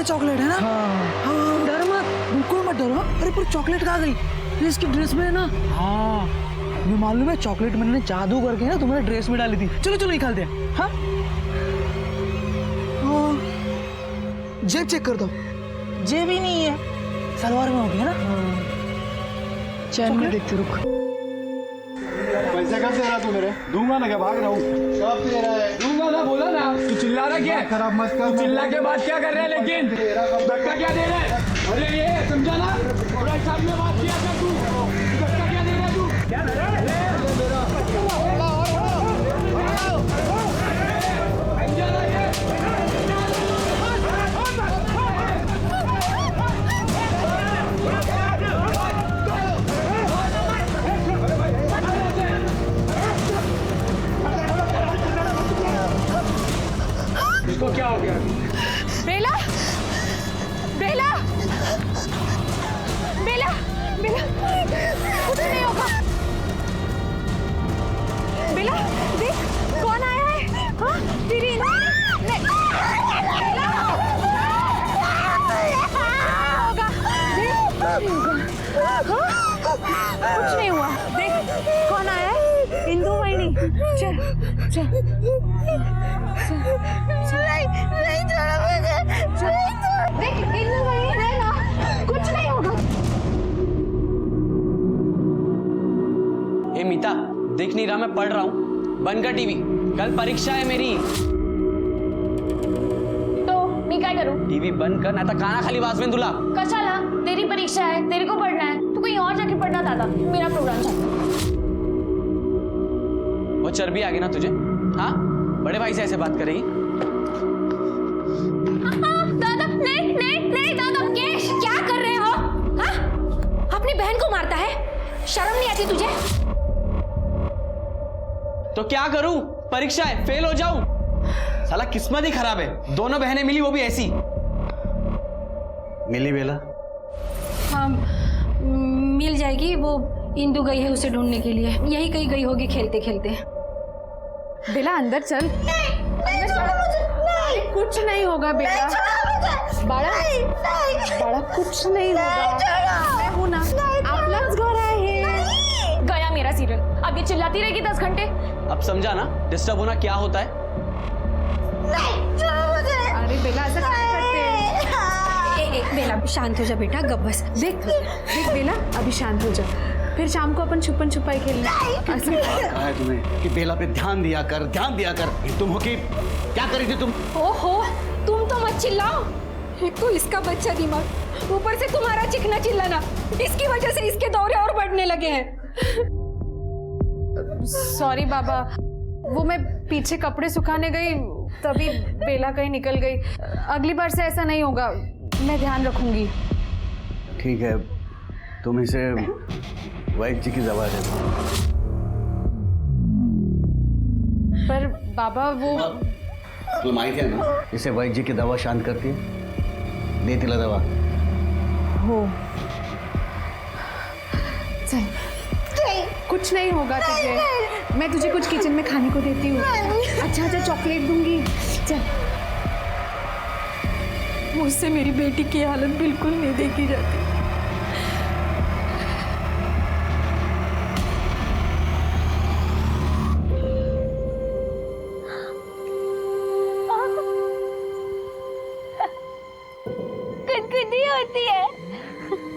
Chocolate है ना? हाँ डर मत, बिल्कुल मत डरो। अरे पर चॉकलेट कहाँ गई? ये इसकी ड्रेस में है ना? हाँ तुम्हें मालूम है चॉकलेट मैंने जादू करके ना तुम्हारे ड्रेस में डाली थी। चलो चलो निकालते हैं। हाँ जेब चेक कर दो। जेब ही नहीं है, सलवार में हो गया ना? चैन में देखते रुक। पैसे कब दे रहा तू मेरे? दूंगा ना, क्या भाग रहा हूँ? कब दे रहा है? दूंगा ना, बोला ना। तू चिल्ला रहा क्या? खराब मत कर। चिल्ला के बाद क्या कर रहे हैं? लेकिन धक्का क्या दे रहा है? अरे ये समझा ना, थोड़ा हिसाब में बात किया कर तू। धक्का क्या दे रहा है तू? क्या दे रहा है? इसको क्या हो गया? बेला, बेला, बेला, बेला, कुछ नहीं होगा। बेला, देख कौन आया है? हाँ, तेरी नहीं, बेला, होगा, देख, कुछ नहीं हुआ। देख कौन आया है? इंदु वाहिनी। चल, चल, नहीं छोड़ो मुझे, देख इंदु वाहिनी है ना, कुछ नहीं होगा। ए मीता, देख नहीं रहा मैं पढ़ रहा हूँ। बंद कर टीवी, कल परीक्षा है मेरी। तो मैं क्या करूँ? टीवी बंद कर, नहीं तो काना खाली वाजवेन तुला। कशाला? तेरी परीक्षा है, तेरे को पढ़ना है, तू कहीं और जाके पढ़ना दादा। मेरा प्रोग्राम चल। वो चर्बी आ गई ना तुझे? हाँ, बड़े भाई से ऐसे बात करेगी? दादा नहीं नहीं नहीं दादा, क्या कर रहे हो? हाँ, अपनी बहन को मारता है, शर्म नहीं आती तुझे? तो क्या करूं? परीक्षा है, फेल हो जाऊं? साला किस्मत ही खराब है, दोनों बहनें मिली वो भी ऐसी। मिली बेला? हाँ मिल जाएगी, वो इंदु गई है उसे ढूंढने के लिए, यही कहीं गई होगी खेलते खेलते। बेला अंदर चल। अंदर चल। कुछ नहीं होगा बेटा। बड़ा बड़ा कुछ नहीं होगा। मैं हूं ना, आप लोग घर आए हैं। गया मेरा सीरियल, अब ये चिल्लाती रहेगी 10 घंटे। अब समझा ना डिस्टर्ब होना क्या होता है? अरे बेला ऐसा क्या करते हैं? बेला शांत हो जा बेटा, गप बस। देख देख बेला, अभी शांत हो जा, फिर शाम को अपन छुपन छुपाई खेलना। कहा है तुम्हें कि बेला पे ध्यान दिया कर, ध्यान दिया कर। तुम हो कि क्या करी थी तुम? ओहो, तुम तो मत चिल्लाओ। एक तो इसका बच्चा दिमाग, ऊपर से तुम्हारा चिकना चिल्लाना, इसकी वजह से इसके दौरे और बढ़ने लगे हैं। सॉरी बाबा, वो मैं पीछे कपड़े सुखाने गई तभी बेला कहीं निकल गई। अगली बार से ऐसा नहीं होगा, मैं ध्यान रखूंगी। ठीक है, तुम इसे वैद्य जी की दवा दे दो। पर बाबा वो तुम आई थे ना, इसे वैद्य जी की दवा शांत करती है, दे तिला दवा। हो चल, कुछ नहीं होगा तुझे, मैं तुझे कुछ किचन में खाने को देती हूँ। अच्छा चॉकलेट दूंगी, चल। मुझसे मेरी बेटी की हालत बिल्कुल नहीं देखी जाती। कुछ होती है,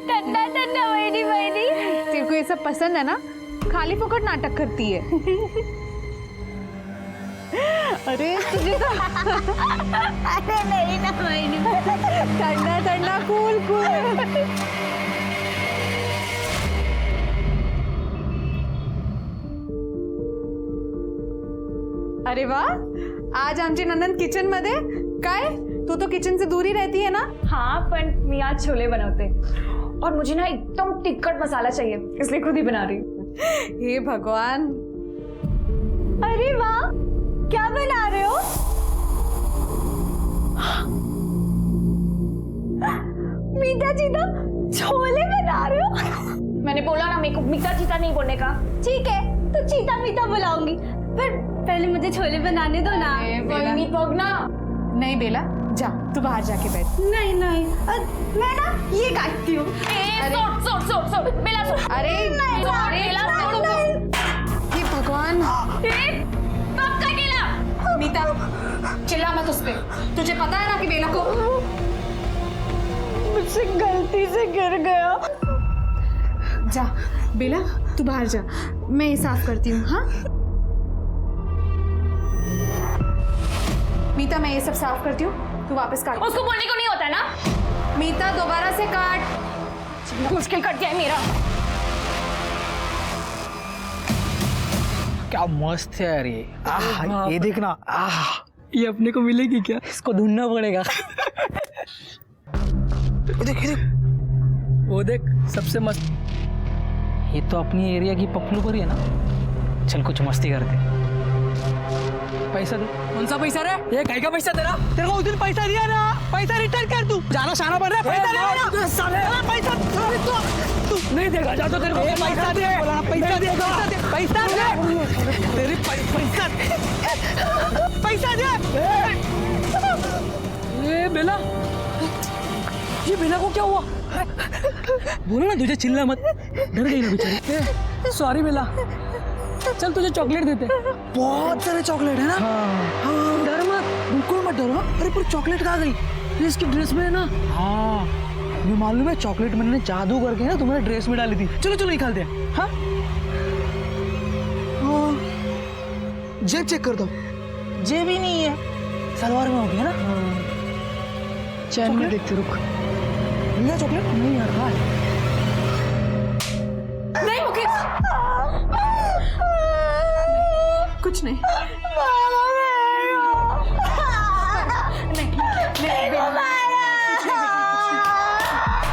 ठंडा ठंडा वही वही। तेरे को ये सब पसंद है ना? खाली फोकट नाटक करती है। अरे तुझे तो अरे नहीं ना वही, ठंडा ठंडा कूल कूल। अरे वाह, आज आमची ननंद किचन मध्ये काय? तू तो किचन से दूर ही रहती है ना? हाँ, पर मैं आज छोले बनाते और मुझे ना एकदम टिक्कट मसाला चाहिए, इसलिए खुद ही बना रही हूँ। हे भगवान, अरे वाह, क्या बना रहे हो? मीठा चीता छोले बना रहे हो? मैंने बोला ना मेरे को मीठा चीता नहीं बोलने का। ठीक है, तो चीता मीठा बुलाऊंगी, पर पहले मुझे छोले बनाने दो ना। कोई नहीं पगना। नहीं बेला, जा तू बाहर जाके बैठ। नहीं नहीं मैं ना ये काटती हूँ। सोट बेला सोट। अरे बेला सोट। ये भगवान। पक्का केला। मीता चिल्ला मत उस पे, तुझे पता है ना कि बेला को मुझसे गलती से गिर गया। जा बेला तू बाहर जा, मैं ये साफ करती हूँ। हाँ मीता मैं ये सब साफ करती हूँ, तू वापस काट। उसको बोलने को नहीं होता है ना। मीता दोबारा से काट। मुश्किल कट गया है मेरा। क्या मस्त है यार ये। ये देखना। ये अपने को मिलेगी क्या? इसको ढूंढना पड़ेगा। देख वो देख सबसे मस्त। ये तो अपनी एरिया की पपलू पर ही है ना। चल कुछ मस्ती करते। पैसा दे। कौन सा पैसा रे? ये कहीं का पैसा तेरा? तेरे को उस दिन पैसा दिया ना, पैसा रिटर्न कर तू। जाना शाना बन रहा है, पैसा दे ना। साले पैसा तू नहीं देगा। जा तो तेरे को पैसा दे। पैसा दे, पैसा दे। तेरी पैसा दे। ये बेला, ये बेला को क्या हुआ? बोलो ना, तुझे चिल्ला मत। डर गई ना बेचारी। सॉरी बेला, चल तुझे चॉकलेट देते। बहुत सारे चॉकलेट है ना। हाँ डर मत, बिल्कुल मत डरो। अरे पर चॉकलेट कहाँ गई? ये इसकी ड्रेस में है ना। हाँ ये मालूम है, चॉकलेट मैंने जादू करके ना तुम्हारे ड्रेस में डाली थी। चलो चलो निकालते हैं। हाँ जेब चेक कर दो। जेब ही नहीं है, सलवार में हो गया ना। चैन में देखते रुक। मिला चॉकलेट? नहीं यार कहाँ है? नहीं मुकेश, कुछ नहीं।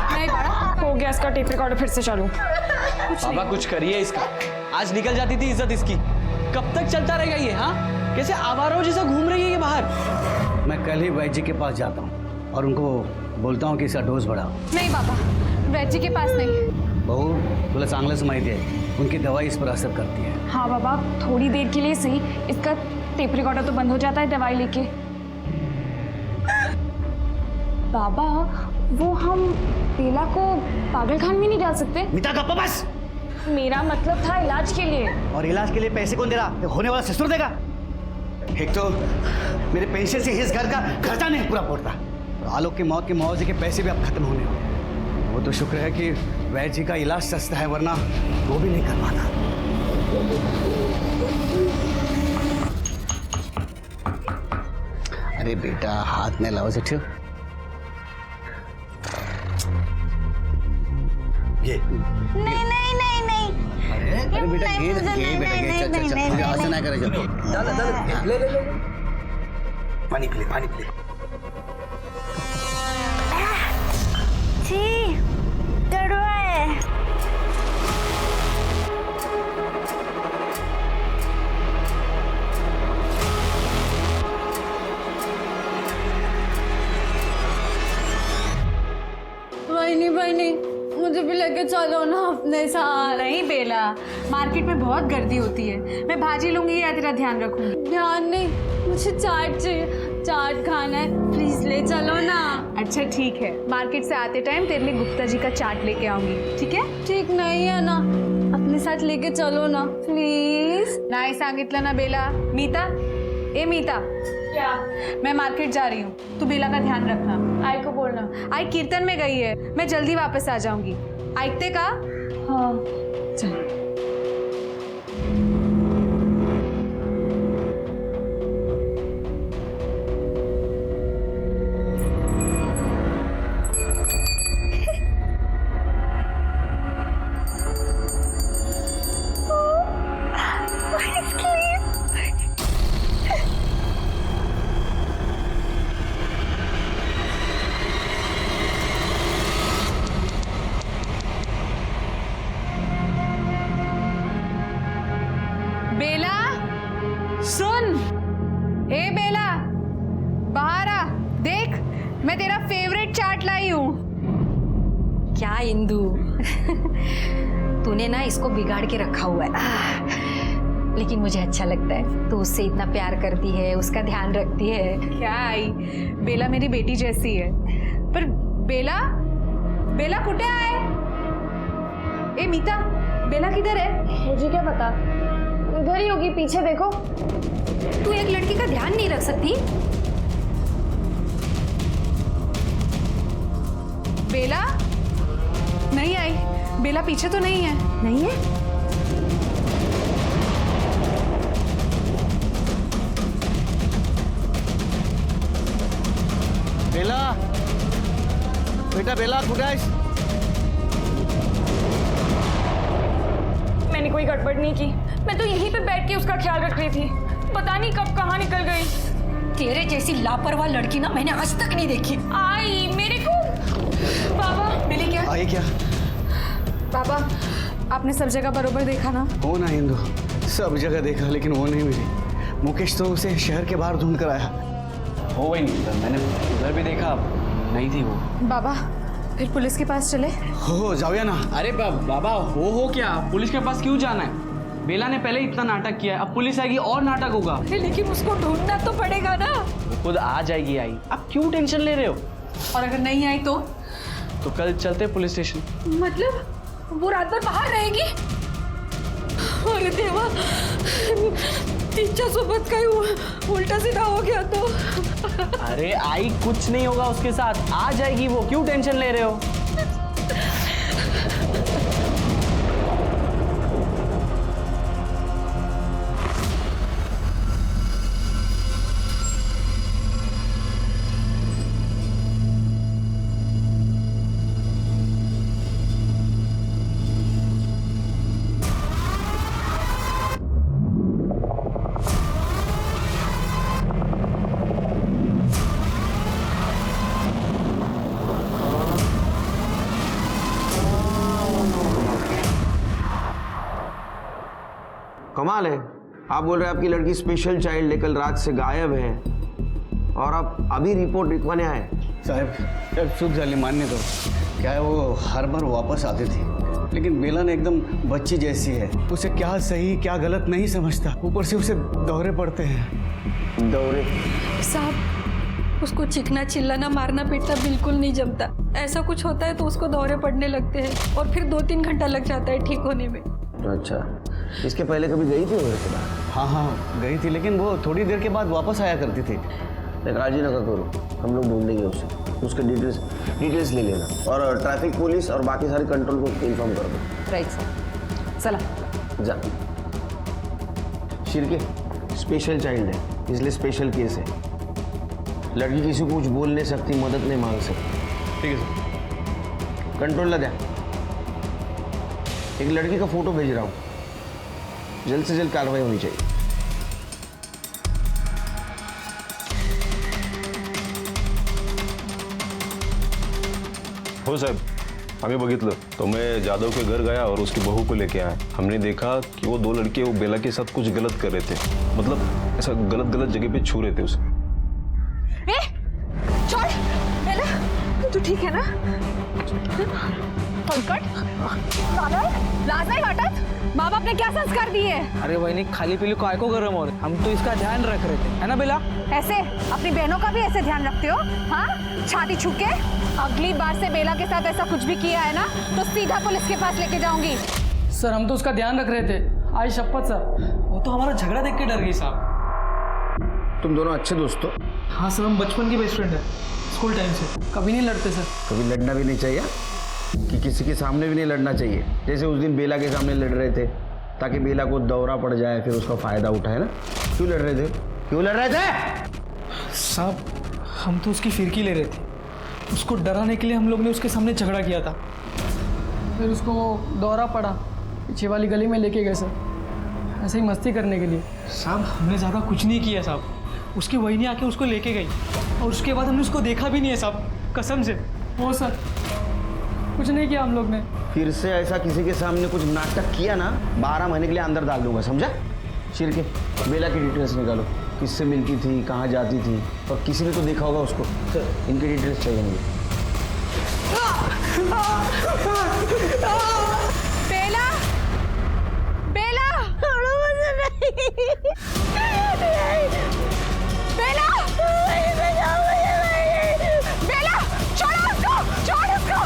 नहीं बड़ा हो गया इसका टेप रिकॉर्डर फिर से चालू। बाबा कुछ करिए इसका। आज निकल जाती थी इज्जत इसकी, कब तक चलता रहेगा ये? हाँ कैसे आवारा जैसा घूम रही है ये बाहर। मैं कल ही वैद्य जी के पास जाता हूँ और उनको बोलता हूँ कि इसका डोज बढ़ाओ। नहीं बाबा, वैद्य जी के पास नहीं। बहू तुला चांगलंच माहिती आहे, उनकी दवाई इस पर असर करती है। हाँ बाबा थोड़ी देर के लिए सही, इसका टेप रिकॉर्डर तो बंद हो जाता है दवाई लेके। बाबा वो हम बेला को पागल खान में नहीं डाल सकते। मीता गप्पा बस। मेरा मतलब था इलाज के लिए। और इलाज के लिए पैसे कौन दे रहा? ये होने वाला ससुर देगा। एक तो मेरे पेंशन से इस घर का खर्चा नहीं पूरा पड़ता, और आलोक की मौत के मुआवजे के पैसे भी अब खत्म होने वाले। वो तो शुक्र है कि वैद्य जी का इलाज सस्ता है, वरना वो भी नहीं कर पाता। अरे बेटा हाथ में लाओ से ये नहीं नहीं नहीं नहीं। अरे बेटा ये बेटा ये चल ऐसा ना करे। चलो ले ले ले पानी पी ले, पानी पी ले। छी कड़वा है। बहनी मुझे भी लेके चलो ना अपने साथ। नहीं बेला, मार्केट में बहुत गर्दी होती है, मैं भाजी लूंगी या तेरा ध्यान रखूंगी। ध्यान नहीं, मुझे चाट चाहिए, चाट खाना है, प्लीज ले चलो ना। अच्छा ठीक है, मार्केट से आते टाइम तेरे लिए गुप्ता जी का चाट लेके आऊंगी, ठीक है? ठीक नहीं है ना, अपने साथ लेके चलो ना प्लीज। नाही सांगितलं ना बेला। मीता, ए मीता, क्या? मैं मार्केट जा रही हूँ, तू बेला का ध्यान रखना। आई को बोलना, आई कीर्तन में गई है, मैं जल्दी वापस आ जाऊंगी। ऐकते का? हाँ चल। बेला सुन, ए बेला बाहर आ, देख मैं तेरा फेवरेट चाट लाई हूँ। क्या इंदु तूने ना इसको बिगाड़ के रखा हुआ है। लेकिन मुझे अच्छा लगता है। तो उससे इतना प्यार करती है, उसका ध्यान रखती है। क्या आई, बेला मेरी बेटी जैसी है। पर बेला बेला कुठे आहे? ए मीता, बेला किधर है? मुझे क्या पता, इधर ही होगी, पीछे देखो। तू एक लड़की का ध्यान नहीं रख सकती? बेला नहीं आई। बेला पीछे तो नहीं है? नहीं है? बेला, बेटा बेला कुठे आहेस? मैंने कोई गड़बड़ नहीं की, मैं तो यहीं पे बैठ के उसका ख्याल रख रही थी। पता नहीं कब कहाँ निकल गई। तेरे जैसी लापरवाह लड़की ना मैंने आज तक नहीं देखी। आई मेरे को। बाबा मिली क्या? आई क्या? बाबा, आपने सब जगह बरोबर देखा ना? हो ना इंदु, सब जगह देखा लेकिन वो नहीं मिली। मुकेश तो उसे शहर के बाहर ढूंढ कर आया। हो वही नहीं, मैंने उधर भी देखा, नहीं थी वो। बाबा, फिर पुलिस के पास चले? हो जाओया ना। अरे बाबा, हो क्या? पुलिस के पास क्यों जाना है? बेला ने पहले इतना नाटक किया है, अब पुलिस आएगी और नाटक होगा। लेकिन उसको ढूंढना तो पड़ेगा ना। वो खुद आ जाएगी। आई, आप क्यों टेंशन ले रहे हो? और अगर नहीं आई तो? तो कल चलते पुलिस स्टेशन। मतलब वो रात भर बाहर रहेगी? अरे देवा, टीचर सोबत काही उल्टा सीधा हो गया तो। अरे आई, कुछ नहीं होगा उसके साथ, आ जाएगी वो, क्यों टेंशन ले रहे हो? कमाल है, आप बोल रहे हैं आपकी लड़की स्पेशल चाइल्ड है, कल रात से गायब है और आप अभी रिपोर्ट लिखवाने आए। साहब अब चूक झाली मान्य दो। क्या है, वो हर बार वापस आती थी, लेकिन बेला ने एकदम बच्ची जैसी है। उसे क्या सही क्या गलत नहीं समझता, ऊपर से उसे दौरे पड़ते हैं। दौरे? साहब, उसको चिकना चिल्लाना मारना पीटना बिल्कुल नहीं जमता। ऐसा कुछ होता है तो उसको दौरे पड़ने लगते हैं और फिर 2-3 घंटा लग जाता है ठीक होने में। अच्छा, इसके पहले कभी गई थी घर के बाहर? हाँ गई थी, लेकिन वो थोड़ी देर के बाद वापस आया करती थी। राजी ना करो, हम लोग ढूंढेंगे उसे, उसके डिटेल्स ले लेना और ट्रैफिक पुलिस और बाकी सारे कंट्रोल को इन्फॉर्म कर दो। राइट सर, चला जा। शिरके स्पेशल चाइल्ड है, इसलिए स्पेशल केस है। लड़की किसी को कुछ बोल नहीं सकती, मदद नहीं मांग सकती। ठीक है सर। कंट्रोल लगा। एक लड़की का फोटो भेज रहा हूँ, जल्द से जल्द कार्रवाई होनी चाहिए। हो साहब, आम्ही बघितलं तो मैं जादव के घर गया और उसकी बहू को लेके आया। हमने देखा कि वो 2 लड़के वो बेला के साथ कुछ गलत कर रहे थे, मतलब ऐसा गलत जगह पे छू रहे थे उसे। छोड़ बेला, तू ठीक है ना? लाज नहीं वाटत? माँ बाप ने क्या संस्कार दिए? अरे वही नहीं, खाली पीली काय को गरम हो रहे, हम तो इसका ध्यान रख रहे थे, है ना बेला? ऐसे अपनी बहनों का भी ऐसे ध्यान रखते हो? हाँ, छाती छू के? अगली बार से बेला के साथ ऐसा कुछ भी किया है ना तो सीधा पुलिस के पास लेके जाऊंगी। सर हम तो उसका ध्यान रख रहे थे, आई शपथ सर, वो तो हमारा झगड़ा देख के डर गई साहब। तुम दोनों अच्छे दोस्त हो? हाँ सर, हम बचपन की बेस्ट फ्रेंड है, स्कूल टाइम से। कभी नहीं लड़ते सर। कभी लड़ना भी नहीं चाहिए कि किसी के सामने भी नहीं लड़ना चाहिए। जैसे उस दिन बेला के सामने लड़ रहे थे ताकि बेला को दौरा पड़ जाए, फिर उसका फायदा उठाए ना। क्यों लड़ रहे थे? क्यों लड़ रहे थे? साहब हम तो उसकी फिरकी ले रहे थे, उसको डराने के लिए हम लोग ने उसके सामने झगड़ा किया था। फिर उसको दौरा पड़ा, पीछे वाली गली में लेके गए सर, ऐसे ही मस्ती करने के लिए। साहब हमने ज़्यादा कुछ नहीं किया साहब, उसकी वही आके उसको लेके गई और उसके बाद हमने उसको देखा भी नहीं है साहब, कसम से। वो सर कुछ नहीं किया हम लोग ने। फिर से ऐसा किसी के सामने कुछ नाटक किया ना, 12 महीने के लिए अंदर डाल दूंगा, समझा? शिरके बेला की डिटेल्स निकालो, किससे मिलती थी, कहाँ जाती थी, और किसी ने तो देखा होगा उसको। इनकी डिटेल्स चाहिए मुझे। बेला, बेला, बेला बेला छोड़ो उसको, छोड़ उसको।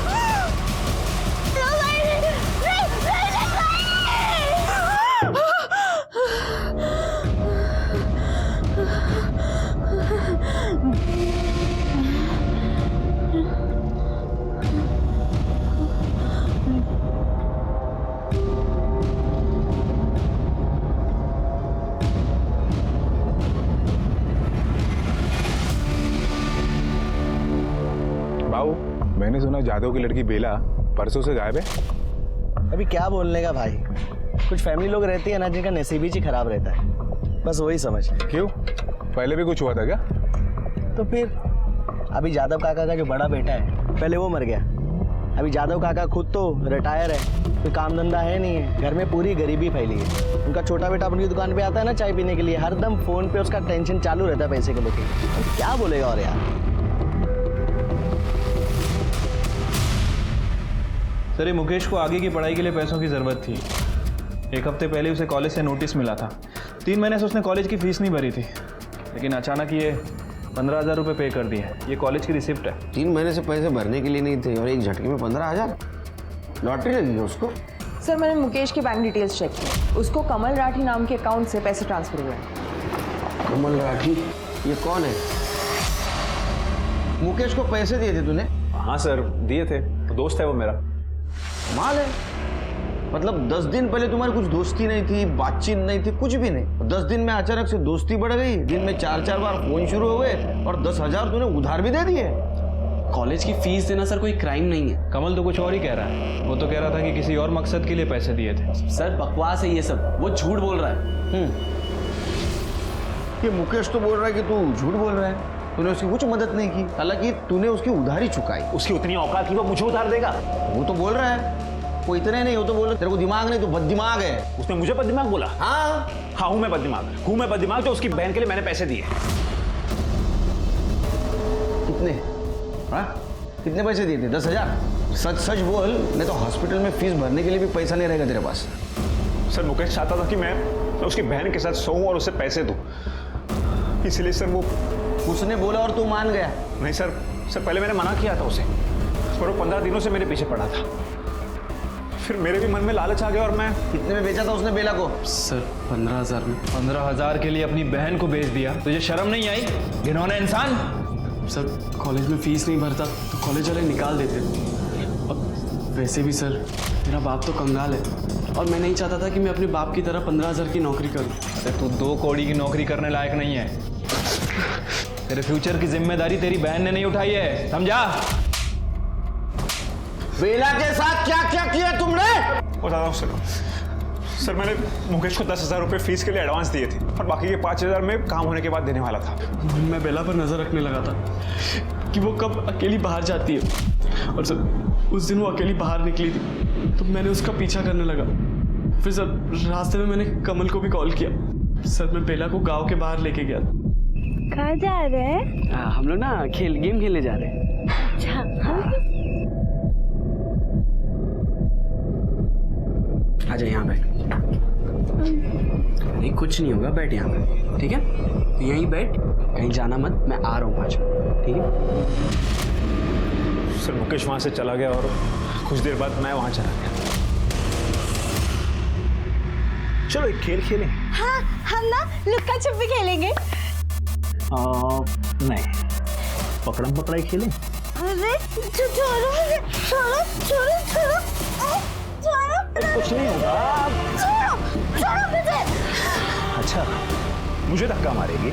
बाबू, मैंने सुना जादव की लड़की बेला परसों से गायब है। अभी क्या बोलने का भाई, कुछ फैमिली लोग रहती है ना जिनका नसीब ही खराब रहता है, बस वही समझ। क्यों, पहले भी कुछ हुआ था क्या? तो फिर अभी जादव काका का जो बड़ा बेटा है, पहले वो मर गया। अभी जादव काका खुद तो रिटायर है, कोई काम धंधा है नहीं है, घर में पूरी गरीबी फैली है। उनका छोटा बेटा अपनी दुकान पे आता है ना चाय पीने के लिए, हरदम फोन पे उसका टेंशन चालू रहता है पैसे को लेके। तो क्या बोलेगा और यार। सर, ये मुकेश को आगे की पढ़ाई के लिए पैसों की ज़रूरत थी। एक हफ्ते पहले उसे कॉलेज से नोटिस मिला था। 3 महीने से उसने कॉलेज की फीस नहीं भरी थी, लेकिन अचानक ये 15,000 रुपये पे कर दिए। ये कॉलेज की रिसिप्ट है। 3 महीने से पैसे भरने के लिए नहीं थे और एक झटके में 15,000। लॉटरी लगी है उसको। सर, मैंने मुकेश की बैंक डिटेल्स चेक की, उसको कमल राठी नाम के अकाउंट से पैसे ट्रांसफर हुए हैं। कमल राठी, ये कौन है? मुकेश को पैसे दिए थे तूने? हाँ सर, दिए थे, दोस्त है वो मेरा। माल है, मतलब 10 दिन पहले तुम्हारी कुछ दोस्ती नहीं थी, बातचीत नहीं थी, कुछ भी नहीं। 10 दिन में अचानक से दोस्ती बढ़ गई, दिन में 4-4 बार फोन शुरू हो गए और 10,000 तूने उधार भी दे दिए। कॉलेज की फीस देना सर कोई क्राइम नहीं है। कमल तो कुछ और ही कह रहा है। वो तो कह रहा था कि किसी और मकसद के लिए पैसे दिए थे। सर बकवास है ये सब, वो झूठ बोल रहा है। ये मुकेश तो बोल रहा है कि तू झूठ बोल रहा है, तूने उसकी कुछ मदद नहीं की, हालांकि तूने उसकी उधारी चुकाई। उसकी उतनी औकात थी वो मुझे उधार देगा? वो तो बोल रहा है, वो इतने नहीं, वो तो बोल रहा है तेरे को दिमाग नहीं, तो बददिमाग है। उसने मुझे बददिमाग बोला? हाँ हाँ, हूँ मैं बददिमाग, जो उसकी बहन के लिए मैंने पैसे दिए। कितने? हाँ, कितने पैसे दिए थे? 10,000? सच सच बोल, नहीं तो हॉस्पिटल में फीस भरने के लिए भी पैसा नहीं रहेगा तेरे पास। सर, मुकेश चाहता था कि मैं उसकी बहन के साथ सोऊं और उसे पैसे दूं, इसलिए सर वो उसने बोला और तू मान गया? नहीं सर, पहले मैंने मना किया था उसे, पर वो 15 दिनों से मेरे पीछे पड़ा था। फिर मेरे भी मन में लालच आ गया और मैं। कितने में बेचा था उसने बेला को? सर 15,000 में। 15,000 के लिए अपनी बहन को बेच दिया? तुझे शर्म नहीं आई? घिनौना इंसान। सर, कॉलेज में फीस नहीं भरता तो कॉलेज वाले निकाल देते। अब वैसे भी सर, मेरा बाप तो कंगाल है और मैं नहीं चाहता था कि मैं अपने बाप की तरह 15,000 की नौकरी करूं। अरे तू 2 कौड़ी की नौकरी करने लायक नहीं है। तेरे फ्यूचर की जिम्मेदारी तेरी बहन ने नहीं उठाई है, समझा? बेला के साथ क्या क्या किया तुमने? बताता हूँ सर, मैंने मुकेश को 10,000 रुपये फीस के लिए एडवांस दिए थे और बाकी के 5,000 में काम होने के बाद देने वाला था। मैं बेला पर नजर रखने लगा था कि वो कब अकेली बाहर जाती है, और सर उस दिन वो अकेली बाहर निकली थी तो मैंने उसका पीछा करने लगा। फिर सर रास्ते में मैंने कमल को भी कॉल किया। सर मैं बेला को गांव के बाहर लेके गया था। कहाँ जा रहे हैं? हम लोग ना गेम खेलने जा रहे हैं। अच्छा, हाँ? आजा यहाँ बैठ। नहीं कुछ नहीं होगा, बैठ यहाँ पे, ठीक है? तो यहीं बैठ, कहीं जाना मत, मैं आ रहा हूँ 5 मिनट, ठीक है? सर मुकेश वहाँ से चला गया और कुछ देर बाद मैं वहाँ चला गया। चलो एक खेल खेलें। हाँ, हम ना लुक्का छुपी खेलेंगे। नहीं, पकड़म पकड़ाई खेलें। अरे छोड़ो छोड़ो छोड़ो छोड़ो छोड़ो, कुछ नहीं होगा। छोड़ो मुझे। अच्छा, मुझे धक्का मारेगी?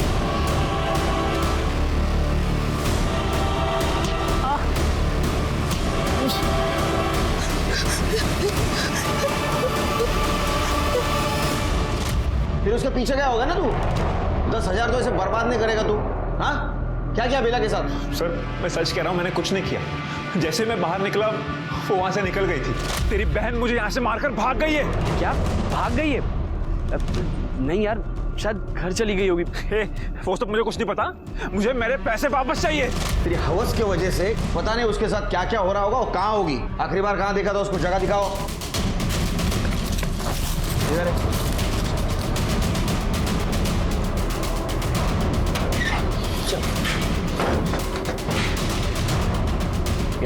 फिर उसके पीछे क्या होगा ना तू? 10,000 तो ऐसे बर्बाद नहीं करेगा तू। हाँ, क्या किया बेला के साथ? सर मैं सच कह रहा हूँ, मैंने कुछ नहीं किया। जैसे मैं बाहर निकला वो वहां से निकल गई थी। तेरी बहन मुझे यहाँ से मारकर भाग गई है। क्या भाग गई है? नहीं यार, शायद घर चली गई होगी। वो सब मुझे कुछ नहीं पता, मुझे मेरे पैसे वापस चाहिए। तेरी हवस की वजह से पता नहीं उसके साथ क्या क्या हो रहा होगा और कहाँ होगी। आखिरी बार कहाँ देखा था उसको? जगह दिखाओ। इधर है।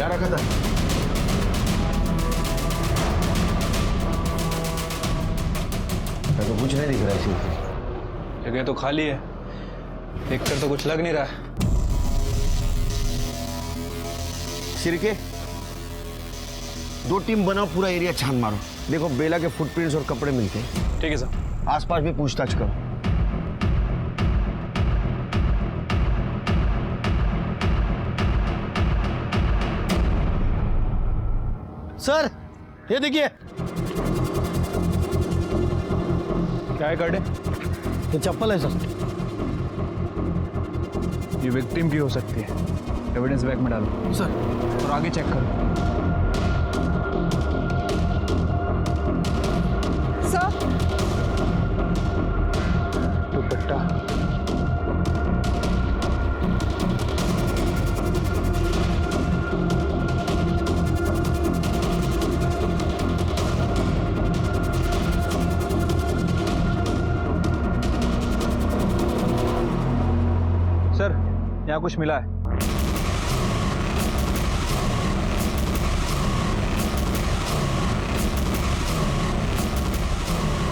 क्या रखा था? तो कुछ नहीं दिख रहा है सिर्फ। जगह तो खाली है, देखकर तो कुछ लग नहीं रहा है। सिरके, 2 टीम बनाओ, पूरा एरिया छान मारो। देखो बेला के फुटप्रिंट्स और कपड़े मिलते हैं। ठीक है सर। आसपास भी पूछताछ करो। सर, ये देखिए। क्या है कार्ड? ये चप्पल है सर। ये विक्टिम की हो सकती है, एविडेंस बैग में डालो सर। और आगे चेक करो। सर, दुपट्टा, सर यहाँ कुछ मिला है।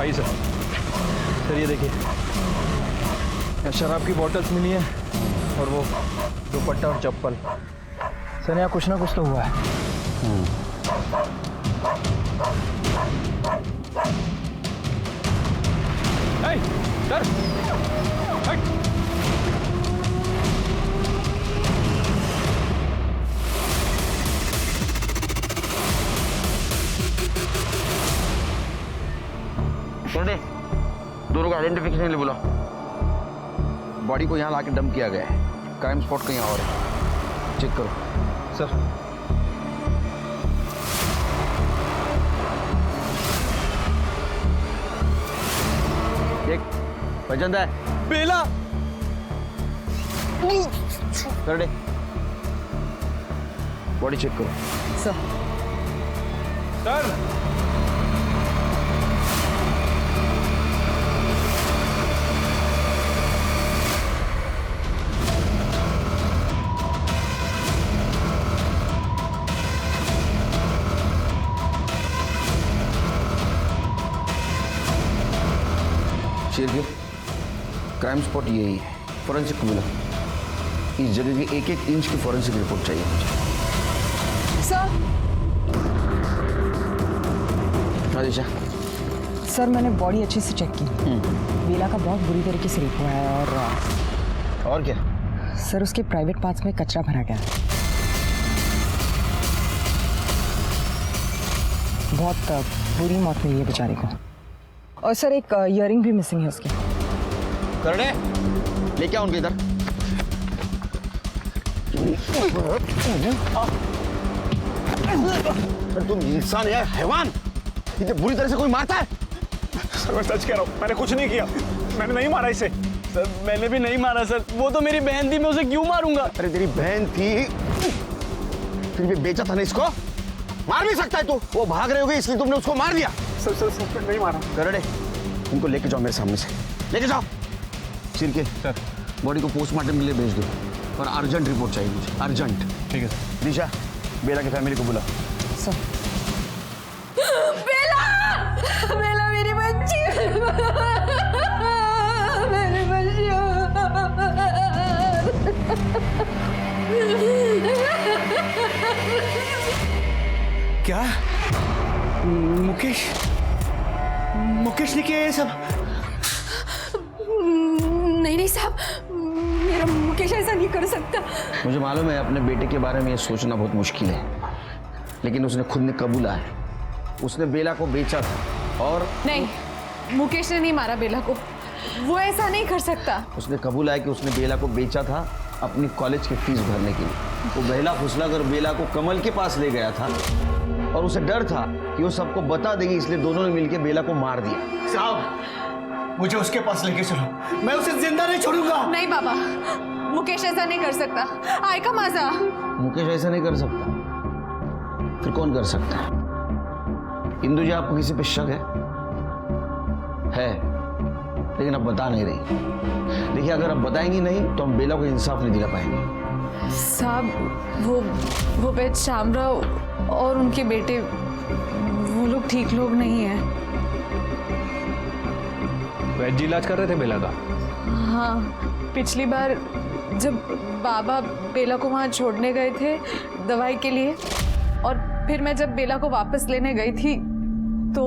आइए सर। सर ये देखिए, यहाँ शराब की बॉटल्स मिली है और वो दुपट्टा और चप्पल। सर यहाँ कुछ ना कुछ तो हुआ है। सर, हट। दोनों का आइडेंटिफिकेशन के लिए बुलाओ। बॉडी को यहाँ लाके डंप किया गया है। क्राइम स्पॉट कहीं और है, चेक करो। सर, देख, पहचान है? बेला। कर दे, बॉडी चेक करो। सर। सर, शेर के क्राइम स्पॉट यही है। फॉरेंसिक को मिला। इस जगह की 1-1 इंच की फॉरेंसिक रिपोर्ट चाहिए मुझे। सर। राजेशा। सर, मैंने बॉडी अच्छे से चेक की। बेला का बहुत बुरी तरीके से रेप हुआ है और क्या? सर उसके प्राइवेट पार्ट्स में कचरा भरा गया है। बहुत बुरी मौत मिली है बेचारे को। और सर एक इयरिंग भी मिसिंग है उसकी। करने लेके आओ उनके इधर। तुम इंसान है हैवान? इतने बुरी तरह से कोई मारता है? सर मैं सच कह रहा हूँ, मैंने कुछ नहीं किया। मैंने नहीं मारा इसे। सर मैंने भी नहीं मारा सर, वो तो मेरी बहन थी, मैं उसे क्यों मारूंगा? अरे तेरी बहन थी, फिर भी बेचा था ना इसको। मार भी सकता है तू। वो भाग रहे होगे इसलिए तुमने उसको मार दिया। सर नहीं मारा। करने इनको लेके जाओ मेरे सामने से, लेके जाओ। सिर के सर, बॉडी को पोस्टमार्टम के लिए भेज दो और अर्जेंट रिपोर्ट चाहिए मुझे, अर्जेंट। ठीक है सर। दिशा, बेला की फैमिली को बुला। सर। बेला, बेला मेरी बच्ची, मेरी बच्ची। क्या? मुकेश ने किया ये सब? नहीं साहब, मेरा मुकेश ऐसा नहीं कर सकता। मुझे मालूम है अपने बेटे के बारे में ये सोचना बहुत मुश्किल है, लेकिन उसने खुद ने कबूला है। उसने बेला को बेचा था और नहीं, मुकेश ने नहीं मारा बेला को। वो ऐसा नहीं कर सकता। उसने कबूला है कि उसने बेला को बेचा था अपनी कॉलेज की फीस भरने के लिए। वो बेला फुसलाकर बेला को कमल के पास ले गया था और उसे डर था कि वो सबको बता देगी, इसलिए दोनों ने मिलकर बेला को मार दिया। साहब, मुझे उसके पास लेके चलो, मैं उसे जिंदा नहीं छोड़ूंगा। नहीं बाबा, मुकेश ऐसा नहीं कर सकता। आय का मजा। मुकेश ऐसा नहीं कर सकता, फिर कौन कर सकता है? इंदु जी, आपको किसी पे शक है, लेकिन अब बता नहीं रही। देखिए, अगर अब बताएंगी नहीं तो हम बेला को इंसाफ नहीं दिला पाएंगे। साहब वो बेच शामराव और उनके बेटे वो लोग ठीक लोग नहीं हैं। वैद्य जी इलाज कर रहे थे बेला का? हाँ, पिछली बार जब बाबा बेला को वहाँ छोड़ने गए थे दवाई के लिए, और फिर मैं जब बेला को वापस लेने गई थी तो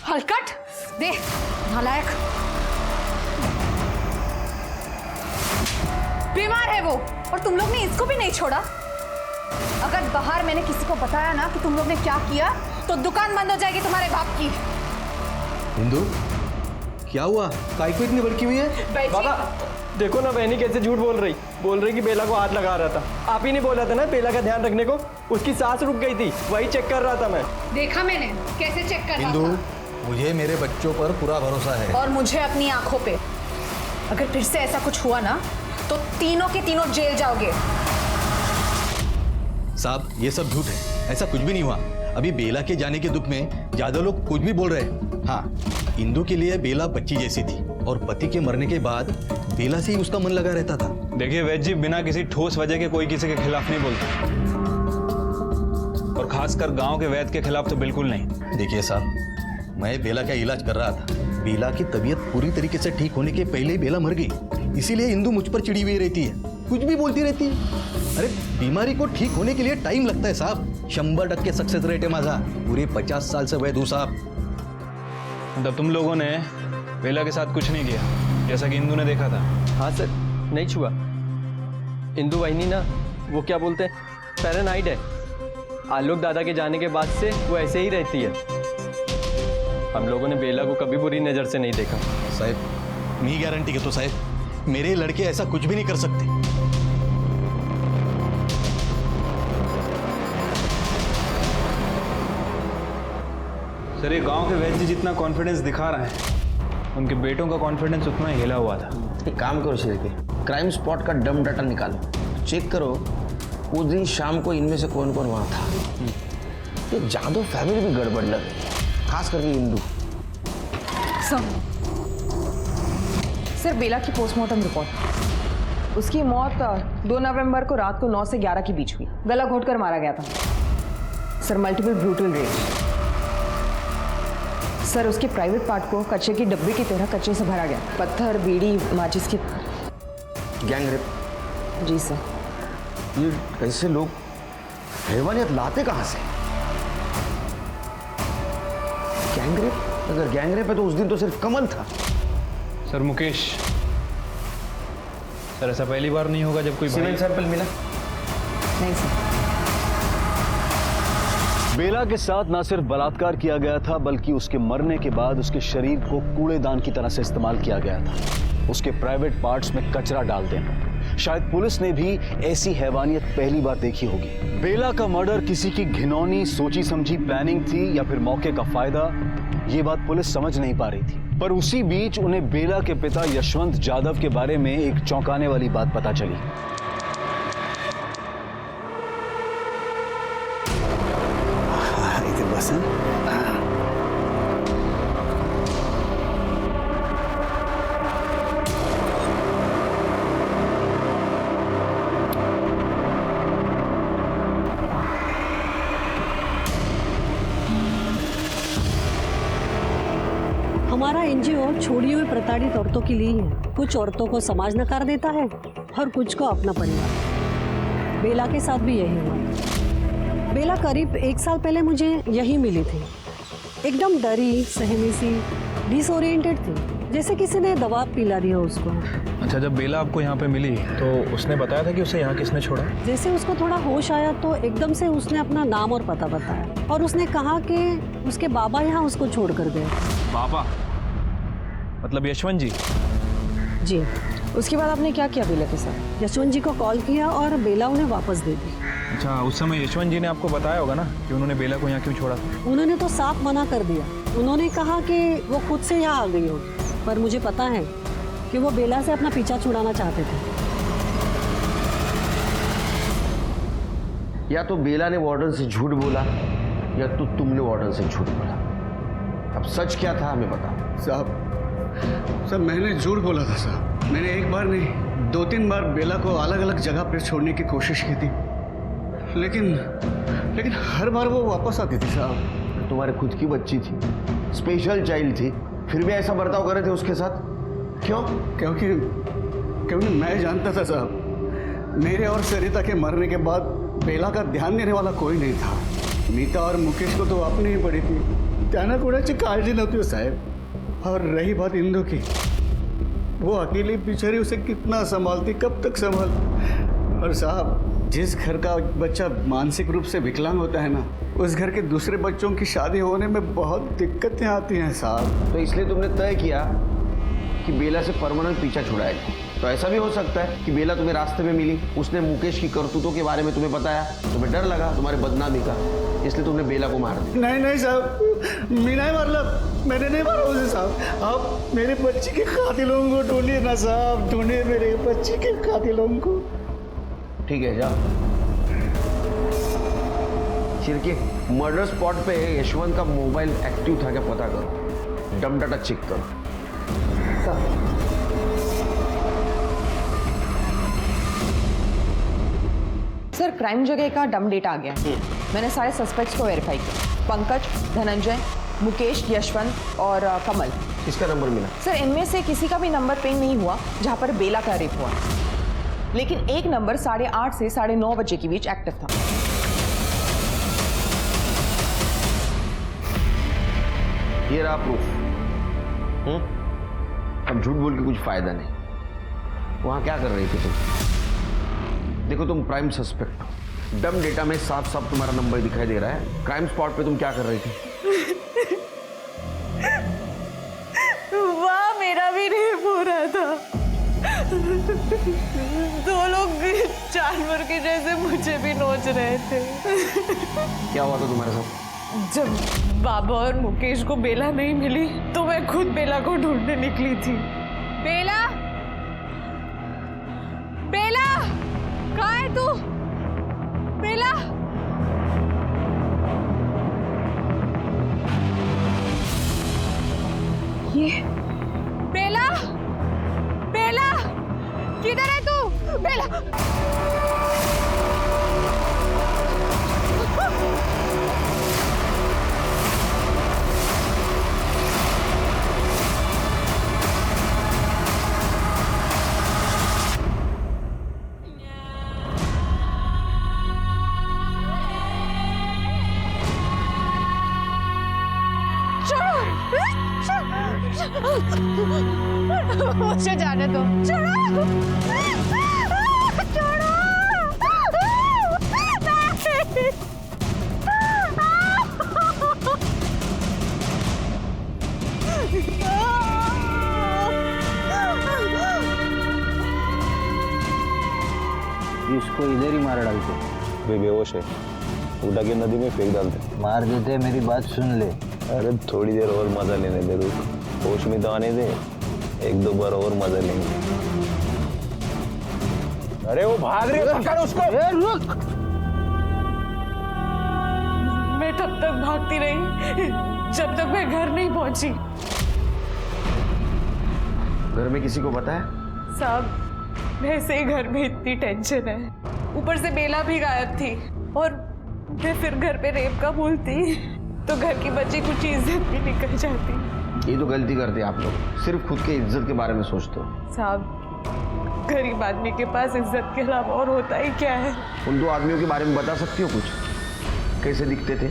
हलकट दे नालायक। बीमार है वो, और तुम लोग ने इसको भी नहीं छोड़ा। अगर बाहर मैंने किसी को बताया ना कि तुम लोग ने क्या किया तो दुकान बंद हो जाएगी तुम्हारे बाप की। हिंदू क्या हुआ? काय को इतनी भड़की हुई है? बाबा देखो ना बहनी कैसे झूठ बोल रही कि बेला को हाथ लगा रहा था। आप ही नहीं बोला था ना बेला का ध्यान रखने को? उसकी सांस रुक गई थी, वही चेक कर रहा था मैं। देखा मैंने कैसे चेक कर रहा हिंदू, था। मुझे मेरे बच्चों पर पूरा भरोसा है। और मुझे अपनी आंखों पे। अगर फिर से ऐसा कुछ हुआ ना तो तीनों के तीनों जेल जाओगे। साहब ये सब झूठ है, ऐसा कुछ भी नहीं हुआ। अभी बेला के जाने के दुख में ज्यादा लोग कुछ भी बोल रहे हैं। हाँ, इंदू के लिए बेला बच्ची जैसी थी, और पति के मरने के बाद बेला से ही उसका मन लगा रहता था। देखिए वैद्य जी, बिना किसी ठोस वजह के कोई किसी के खिलाफ नहीं बोलता, और खासकर गांव के वैद्य के खिलाफ तो बिल्कुल नहीं। देखिए साहब, मैं बेला का इलाज कर रहा था। बेला की तबीयत पूरी तरीके से ठीक होने के पहले ही बेला मर गई, इसीलिए इंदू मुझ पर चिड़ी हुई रहती है, कुछ भी बोलती रहती है। अरे बीमारी को ठीक होने के लिए टाइम लगता है साहब। 100% सक्सेस रेट है माझा। पूरे 50 साल से वैद्य हूं साहब। मतलब तुम लोगों ने बेला के साथ कुछ नहीं किया जैसा कि इंदू ने देखा था? हाँ सर, नहीं छुआ। इंदू वहीनी ना, वो क्या बोलते हैं, पैरानाइड है। आलोक दादा के जाने के बाद से वो ऐसे ही रहती है। हम लोगों ने बेला को कभी बुरी नज़र से नहीं देखा। साहब मैं गारंटी के तो साहब मेरे लड़के ऐसा कुछ भी नहीं कर सकते। सर ये गांव के वैद्य जी जितना कॉन्फिडेंस दिखा रहे हैं, उनके बेटों का कॉन्फिडेंस उतना ही हिला हुआ था। एक काम करो शेर के, क्राइम स्पॉट का डम डाटा निकालो, चेक करो उस दिन शाम को इनमें से कौन कौन वहाँ था। ये जादव फैमिली भी गड़बड़ लग रही, खास करके इंदू। सर बेला की पोस्टमार्टम रिपोर्ट। उसकी मौत 2 नवंबर को रात को 9 से 11 के बीच हुई। गला घोटकर मारा गया था sir. Multiple brutal rape. Sir उसके प्राइवेट पार्ट को कचरे की डब्बे की तरह कचरे से भरा गया। पत्थर, बीड़ी, माचिस की। Gang rape? जी सर। ये ऐसे लोग हैवानियत लाते कहाँ से? Gang rape? अगर गैंग रेप है तो उस दिन तो सिर्फ कमल था। सर मुकेश, सर ऐसा पहली बार नहीं होगा जब कोई सीमेंट सैंपल मिला? नहीं सर। बेला के साथ ना सिर्फ बलात्कार किया गया था, बल्कि उसके मरने के बाद उसके शरीर को कूड़ेदान की तरह से इस्तेमाल किया गया था। उसके प्राइवेट पार्ट्स में कचरा डाल देना। शायद पुलिस ने भी ऐसी हैवानियत पहली बार देखी होगी। बेला का मर्डर किसी की घिनौनी सोची समझी प्लानिंग थी या फिर मौके का फायदा, ये बात पुलिस समझ नहीं पा रही थी। पर उसी बीच उन्हें बेला के पिता यशवंत जाधव के बारे में एक चौंकाने वाली बात पता चली। हमारा एनजीओ छोड़ी हुई प्रताड़ित औरतों के लिए है। कुछ औरतों को समाज नकार देता है और कुछ को अपना परिवार। बेला के साथ भी यही हुआ। बेला करीब 1 साल पहले मुझे यही मिली थी। एकदम डरी, सहमी सी, डिसओरिएंटेड थी, जैसे किसी ने दवा पिला दिया उसको। अच्छा, जब बेला आपको यहाँ पे मिली तो उसने बताया था कि उसे यहाँ किसने छोड़ा? जैसे उसको थोड़ा होश आया तो एकदम से उसने अपना नाम और पता बताया, और उसने कहा कि उसके बाबा यहाँ उसको छोड़ कर गए। बाबा मतलब यशवंत जी? जी। उसके बाद आपने क्या किया बेला के साथ? यशवंत जी को कॉल किया और बेला उन्हें वापस दे दी। अच्छा, उस समय यशवंत जी ने आपको बताया होगा ना कि उन्होंने बेला को यहाँ क्यों छोड़ा था? उन्होंने तो साफ मना कर दिया। उन्होंने कहा कि वो खुद से यहाँ आ गई होगी, पर मुझे पता है कि वो बेला से अपना पीछा छुड़ाना चाहते थे। या तो बेला ने वार्डन से झूठ बोला या तो तुमने वार्डन से झूठ बोला? अब सच क्या था हमें बताओ। साहब मैंने झूठ बोला था साहब। मैंने एक बार नहीं 2-3 बार बेला को अलग अलग जगह पर छोड़ने की कोशिश की थी, लेकिन हर बार वो वापस आती थी साहब। तुम्हारे खुद की बच्ची थी, स्पेशल चाइल्ड थी, फिर भी ऐसा बर्ताव कर रहे थे उसके साथ? क्यों? क्योंकि मैं जानता था साहब, मेरे और सरिता के मरने के बाद बेला का ध्यान देने वाला कोई नहीं था। मीता और मुकेश को तो अपनी ही पड़ी थी, त्याना कोणाची काळजी नव्हती साहब। और रही बात इंदू की, वो अकेली बेचारी उसे कितना संभालती, कब तक संभाल। और साहब जिस घर का बच्चा मानसिक रूप से विकलांग होता है ना, उस घर के दूसरे बच्चों की शादी होने में बहुत दिक्कतें आती हैं साहब। तो इसलिए तुमने तय किया कि बेला से परमानेंट पीछा छुड़ाएगा। तो ऐसा भी हो सकता है कि बेला तुम्हें रास्ते में मिली, उसने मुकेश की करतूतों के बारे में तुम्हें बताया, तुम्हें डर लगा तुम्हारी बदनामी का, इसलिए तुमने बेला को मार दिया। नहीं साहब, मैं नहीं मारला, मैंने नहीं मारा उसे साहब। आप मेरे बच्ची के कातिलों को ढूंढिए ना साहब, ढूंढिए मेरे बच्ची के कातिलों को। ठीक है जाओ। चिरके मर्डर स्पॉट पे यशवंत का मोबाइल एक्टिव था क्या पता करो, डम डाटा चेक करो। सर क्राइम जगह का डम डेटा आ गया है। मैंने सारे सस्पेक्ट्स को वेरीफाई किया, पंकज, धनंजय, मुकेश, यशवंत और कमल। किसका नंबर मिला? सर इनमें से किसी का भी नंबर पिंग नहीं हुआ जहां पर बेला का रेप हुआ, लेकिन एक नंबर 8:30 से 9:30 बजे के बीच एक्टिव था। ये रहा प्रूफ। अब झूठ बोल के कुछ फायदा नहीं। वहां क्या कर रही थी तुम? देखो तुम प्राइम सस्पेक्ट हो, डम डेटा में साफ साफ तुम्हारा नंबर दिखाई दे रहा है। क्राइम स्पॉट पे तुम क्या कर रही थी? वाह, मेरा भी रेप हो रहा था। 2 लोग जानवर के जैसे मुझे भी नोच रहे थे। क्या हुआ था तुम्हारे साथ? जब बाबा और मुकेश को बेला नहीं मिली तो मैं खुद बेला को ढूंढने निकली थी। बेला, बेला, कहाँ है तू? बेला, ये बेला, बेला, किधर है तू? बेला, मुझे जाने दो। छोड़ो, छोड़ो। इसको इधर ही मार डालते। वे बेहोश है, उठा के नदी में फेंक डालते। मार देते, मेरी बात सुन ले। अरे थोड़ी देर और मजा लेने दे, रुक, होश में तो आने दे, 1-2 बार और मजा लेंगे। अरे वो भाग रही है, पकड़ उसको। रुक। मैं तब तक भागती रही जब तक मैं घर नहीं पहुंची। घर में किसी को पता है? साहब वैसे ही घर में इतनी टेंशन है, ऊपर से बेला भी गायब थी, और मैं फिर घर पे रेप का बोलती तो घर की बची कुछ इज्जत भी निकल जाती। ये तो गलती करते आप लोग, सिर्फ खुद के इज्जत के बारे में सोचते हो। साहब गरीब आदमी के पास इज्जत के अलावा और होता ही क्या है? उन 2 आदमियों के बारे में बता सकती हो कुछ? कैसे दिखते थे?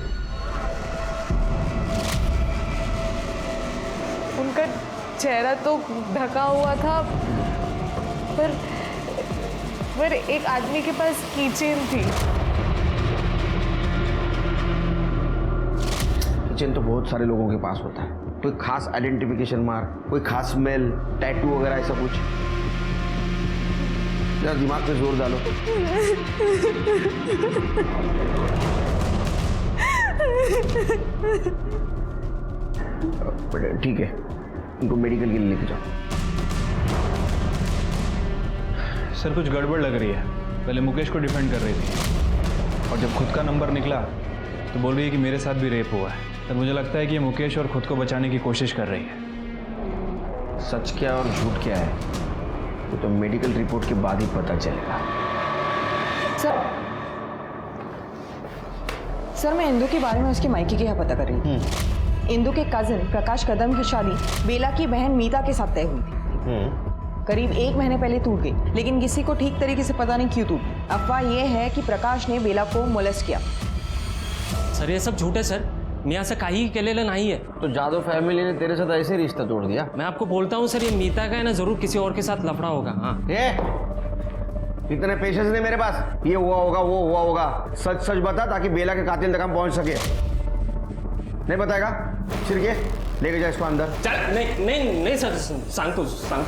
उनका चेहरा तो ढका हुआ था, पर एक आदमी के पास कीचेन थी। कीचेन तो बहुत सारे लोगों के पास होता है। कोई खास आइडेंटिफिकेशन मार्क, कोई खास स्मेल, टैटू वगैरह ऐसा कुछ? जरा दिमाग पे जोर डालो। ठीक है, उनको मेडिकल के लिए लेके जाओ। सर कुछ गड़बड़ लग रही है। पहले मुकेश को डिफेंड कर रही थी, और जब खुद का नंबर निकला तो बोल रही है कि मेरे साथ भी रेप हुआ है। तो मुझे लगता है कि ये मुकेश और खुद को बचाने की कोशिश कर रही है। सच क्या और झूठ क्या है वो तो मेडिकल रिपोर्ट के बाद ही पता चलेगा। सर मैं इंदू के बारे में उसके मायके के यहाँ पता कर रही थी। इंदू के कजिन प्रकाश कदम की शादी बेला की बहन मीता के साथ तय हुई थी। करीब 1 महीने पहले टूट गई, लेकिन किसी को ठीक तरीके से पता नहीं क्यों टूटी। अफवाह यह है कि प्रकाश ने बेला को मोलेस्ट किया। सर ये सब झूठ है सर, मी असं काही केलेलं नाही है। तो जादव फैमिली ने तेरे साथ ऐसे रिश्ता तोड़ दिया? मैं आपको बोलता हूँ सर, ये मीता का है ना, जरूर किसी और के साथ लफड़ा होगा। हाँ इतने पेशेंस नहीं मेरे पास। ये हुआ होगा वो हुआ होगा, सच सच बता ताकि बेला के कातिल तक हम पहुंच सके। नहीं बताएगा? छिरके लेके जा इसको अंदर। नहीं नहीं नहीं सर, सांगतो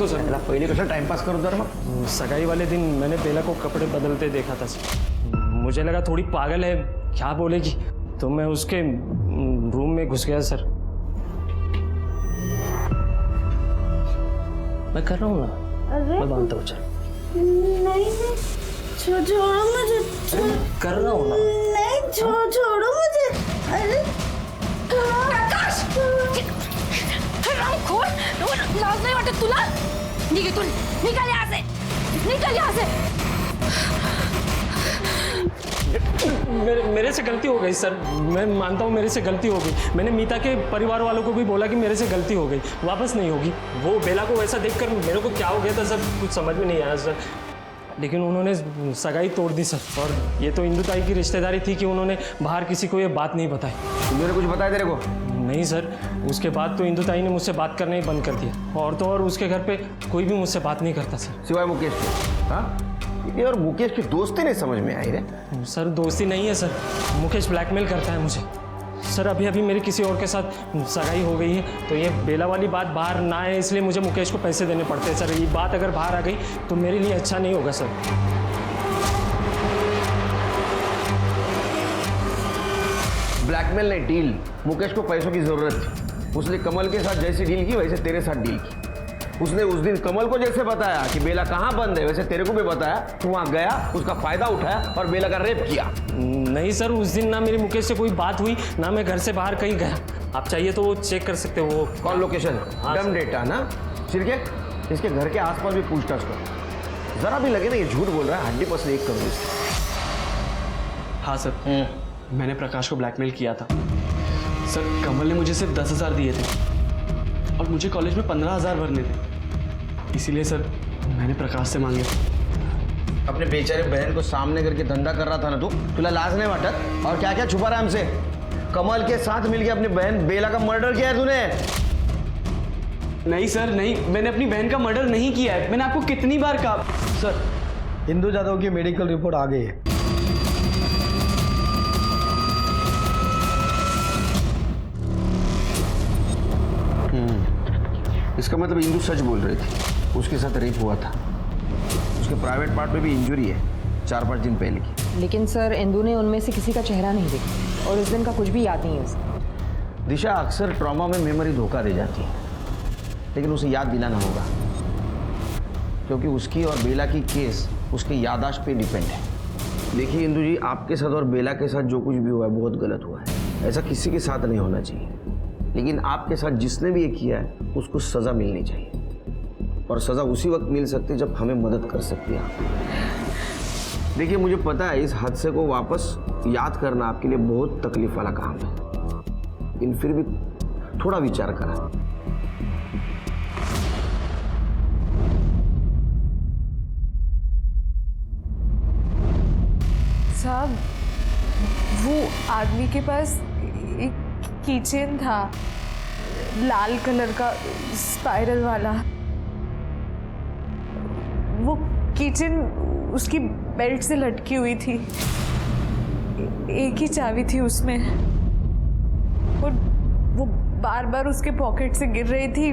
सर। पहले कसं टाइमपास करो तर मग। सगाई वाले दिन मैंने बेला को कपड़े बदलते देखा था सर। मुझे लगा थोड़ी पागल है, क्या बोलेगी, तो मैं उसके रूम में घुस गया सर। मैं कर रहा हूँ ना, मैं बांधता हूँ। चल नहीं छोड़ो मुझे। कर रहा हूँ ना। नहीं छोड़ो मुझे। अरे प्रकाश खोल, लाज नहीं वाटत तुला? निकल यहाँ से, निकल यहाँ से। मेरे से गलती हो गई सर, मैं मानता हूँ मेरे से गलती हो गई। मैंने मीता के परिवार वालों को भी बोला कि मेरे से गलती हो गई, वापस नहीं होगी। वो बेला को वैसा देखकर मेरे को क्या हो गया था सर, कुछ समझ में नहीं आया सर। लेकिन उन्होंने सगाई तोड़ दी सर। और ये तो इंदु ताई की रिश्तेदारी थी कि उन्होंने बाहर किसी को ये बात नहीं बताई। मेरे कुछ बताया तेरे को? नहीं सर, उसके बाद तो इंदु ताई ने मुझसे बात करना ही बंद कर दिया। और तो और उसके घर पे कोई भी मुझसे बात नहीं करता सर, सिवाय मुकेश के। हाँ ये और मुकेश की दोस्ती नहीं समझ में आई रे। सर दोस्ती नहीं है सर, मुकेश ब्लैकमेल करता है मुझे सर। अभी अभी मेरी किसी और के साथ सगाई हो गई है, तो ये बेला वाली बात बाहर ना आए इसलिए मुझे मुकेश को पैसे देने पड़ते हैं सर। ये बात अगर बाहर आ गई तो मेरे लिए अच्छा नहीं होगा सर। ब्लैकमेल नहीं, डील। मुकेश को पैसों की जरूरत थी, उसने कमल के साथ जैसी डील की वैसे तेरे साथ डील की। उसने उस दिन कमल को जैसे बताया कि बेला कहाँ बंद है, वैसे तेरे को भी बताया। तू वहाँ गया, उसका फायदा उठाया और बेला का रेप किया। नहीं सर, उस दिन ना मेरी मुकेश से कोई बात हुई, ना मैं घर से बाहर कहीं गया। आप चाहिए तो वो चेक कर सकते हो। वो कॉल लोकेशन, डम डेटा ना। छिरके इसके घर के आसपास भी पूछताछ करो, जरा भी लगे ना ये झूठ बोल रहा है, 100% करो इसको। हाँ सर, मैंने प्रकाश को ब्लैकमेल किया था सर। कमल ने मुझे सिर्फ 10,000 दिए थे और मुझे कॉलेज में 15,000 भरने थे, इसीलिए सर मैंने प्रकाश से मांगे। अपने बेचारे बहन को सामने करके धंधा कर रहा था ना तू, तुला लाज नहीं वाटत? और क्या क्या छुपा रहा है हमसे? कमल के साथ मिलके अपनी बहन बेला का मर्डर किया है तूने? नहीं सर नहीं, मैंने अपनी बहन का मर्डर नहीं किया है। मैंने आपको कितनी बार कहा सर। इंदु जादव की मेडिकल रिपोर्ट आ गई है। इसका मतलब इंदु सच बोल रही थी, उसके साथ रेप हुआ था। उसके प्राइवेट पार्ट में भी इंजरी है 4-5 दिन पहले की। लेकिन सर इंदु ने उनमें से किसी का चेहरा नहीं देखा और उस दिन का कुछ भी याद नहीं है उसे। दिशा, अक्सर ट्रॉमा में मेमोरी धोखा दे जाती है, लेकिन उसे याद दिलाना होगा, क्योंकि उसकी और बेला की केस उसके याददाश्त पे डिपेंड है। देखिए इंदु जी, आपके साथ और बेला के साथ जो कुछ भी हुआ है बहुत गलत हुआ है। ऐसा किसी के साथ नहीं होना चाहिए, लेकिन आपके साथ जिसने भी ये किया है उसको सज़ा मिलनी चाहिए, और सज़ा उसी वक्त मिल सकती है जब हमें मदद कर सकती है आप। देखिए मुझे पता है इस हादसे को वापस याद करना आपके लिए बहुत तकलीफ वाला काम है, लेकिन फिर भी थोड़ा विचार करा। साहब, वो आदमी के पास एक कीचेन था, लाल कलर का स्पाइरल वाला। वो कीचेन उसकी बेल्ट से लटकी हुई थी, एक ही चाबी थी उसमें, और वो बार बार उसके पॉकेट से गिर रही थी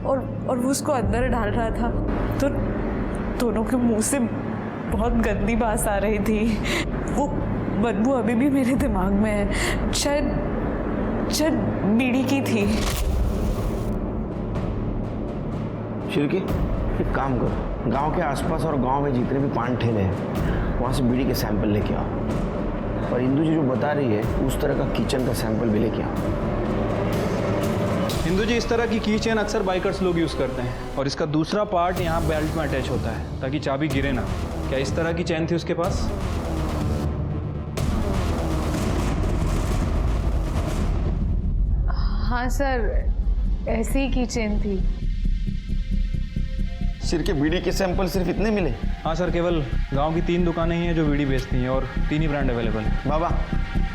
और वो उसको अंदर डाल रहा था। तो दोनों के मुंह से बहुत गंदी बात आ रही थी। वो बदबू अभी भी मेरे दिमाग में है, शायद बीड़ी की थी। शिरकी, एक काम करो, गांव के आसपास और गांव में जितने भी पान ठेले हैं वहाँ से बीड़ी के सैंपल लेके आओ। और इंदू जी जो बता रही है उस तरह का किचन का सैंपल भी लेके आओ। हिंदू जी, इस तरह की की चेन अक्सर बाइकर्स लोग यूज़ करते हैं और इसका दूसरा पार्ट यहाँ बेल्ट में अटैच होता है ताकि चाबी गिरे ना। क्या इस तरह की चेन थी उसके पास? हाँ सर, ऐसी की चेन थी। सिर के बीड़ी के सैंपल सिर्फ इतने मिले? हाँ सर, केवल गांव की 3 दुकानें ही हैं जो बीड़ी बेचती हैं और 3 ही ब्रांड अवेलेबल है। बाबा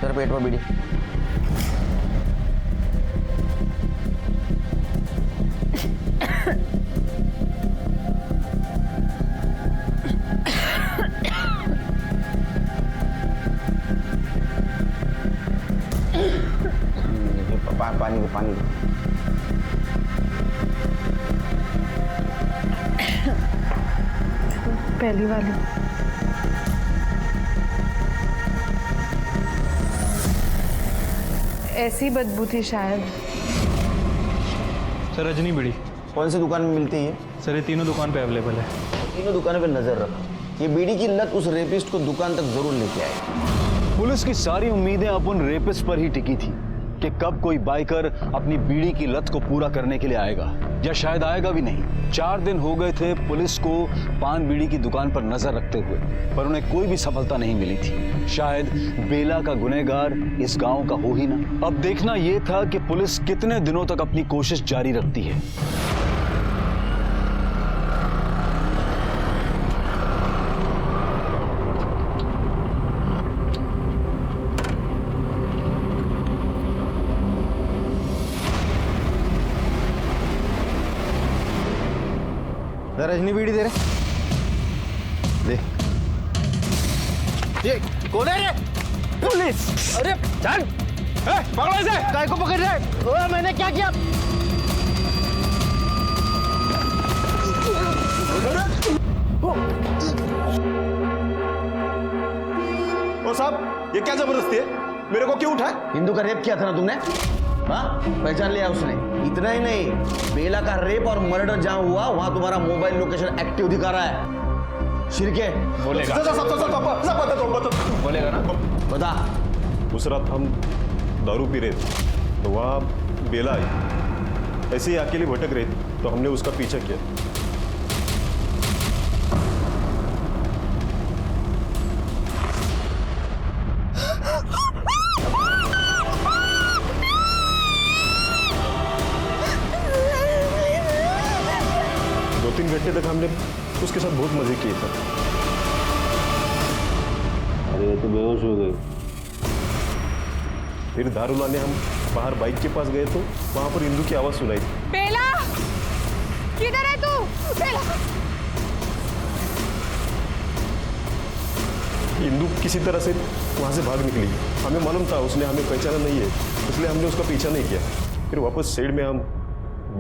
सर पेट पर बीड़ी। पानी दो, पानी दो। पहली वाली। ऐसी बदबू थी शायद। सर, रजनी बीड़ी कौन सी दुकान में मिलती है? सर, ये तीनों दुकान पे अवेलेबल है। तीनों दुकानों पे नजर रखो। ये बीड़ी की लत उस रेपिस्ट को दुकान तक जरूर लेके आए। पुलिस की सारी उम्मीदें अब उन रेपिस्ट पर ही टिकी थी कि कब कोई बाइकर अपनी बीड़ी की लत को पूरा करने के लिए आएगा, या शायद आएगा भी नहीं। 4 दिन हो गए थे पुलिस को पान बीड़ी की दुकान पर नजर रखते हुए, पर उन्हें कोई भी सफलता नहीं मिली थी। शायद बेला का गुनहगार इस गांव का हो ही ना। अब देखना यह था कि पुलिस कितने दिनों तक अपनी कोशिश जारी रखती है। रजनी बीड़ी दे रहे? दे। ये कौन है रे? पुलिस! अरे चल! पकड़ो इसे! काय को पकड़ रहे? मैंने क्या किया? ओ साहब, ये क्या जबरदस्ती है? मेरे को क्यों उठाए? हिंदू का रेप किया था ना तुमने? हाँ, पहचान लिया उसने। इतना ही नहीं, बेला का रेप और मर्डर जहां हुआ वहां तुम्हारा मोबाइल लोकेशन एक्टिव दिखा रहा है। शिरके बोलेगा बोलेगा ना? बता। उस रात हम दारू पी रहे थे तो वहाँ बेला आई। ऐसे ही अकेली भटक रही थी तो हमने उसका पीछा किया। तीन घंटे तक हमने उसके साथ बहुत मजे किए थे। अरे ये तो बेहोश हो गए। फिर दारू लाने हम बाहर बाइक के पास गए तो वहां पर इंदू की आवाज सुनाई। बेला, किधर है तू? बेला! इंदू किसी तरह से वहां से भाग निकली। हमें मालूम था उसने हमें पहचाना नहीं है, इसलिए हमने उसका पीछा नहीं किया। फिर वापस साइड में हम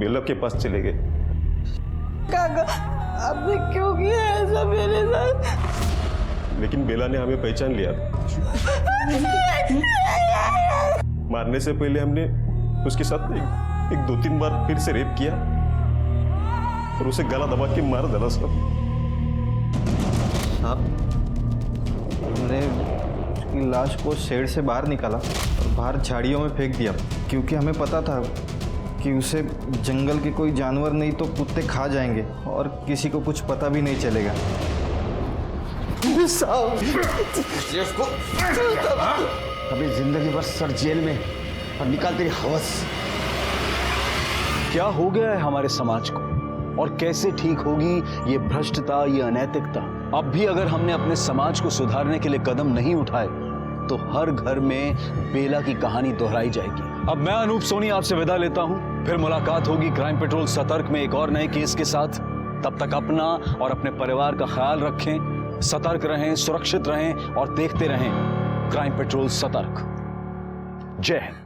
बेला के पास चले गए। काका, आपने क्यों किया ऐसा मेरे साथ? लेकिन बेला ने हमें पहचान लिया। मारने से पहले हमने उसके साथ एक 2-3 बार फिर से रेप किया और उसे गला दबा के मार डाला। साहब, हमने उसकी लाश को शेड से बाहर निकाला और बाहर झाड़ियों में फेंक दिया, क्योंकि हमें पता था कि उसे जंगल के कोई जानवर नहीं तो कुत्ते खा जाएंगे और किसी को कुछ पता भी नहीं चलेगा। अभी जिंदगी भर सर जेल में और निकाल तेरी हवस। क्या हो गया है हमारे समाज को और कैसे ठीक होगी ये भ्रष्टता, ये अनैतिकता? अब भी अगर हमने अपने समाज को सुधारने के लिए कदम नहीं उठाए तो हर घर में बेला की कहानी दोहराई जाएगी। अब मैं अनूप सोनी आपसे विदा लेता हूं। फिर मुलाकात होगी क्राइम पेट्रोल सतर्क में एक और नए केस के साथ। तब तक अपना और अपने परिवार का ख्याल रखें, सतर्क रहें, सुरक्षित रहें और देखते रहें क्राइम पेट्रोल सतर्क। जय हिंद।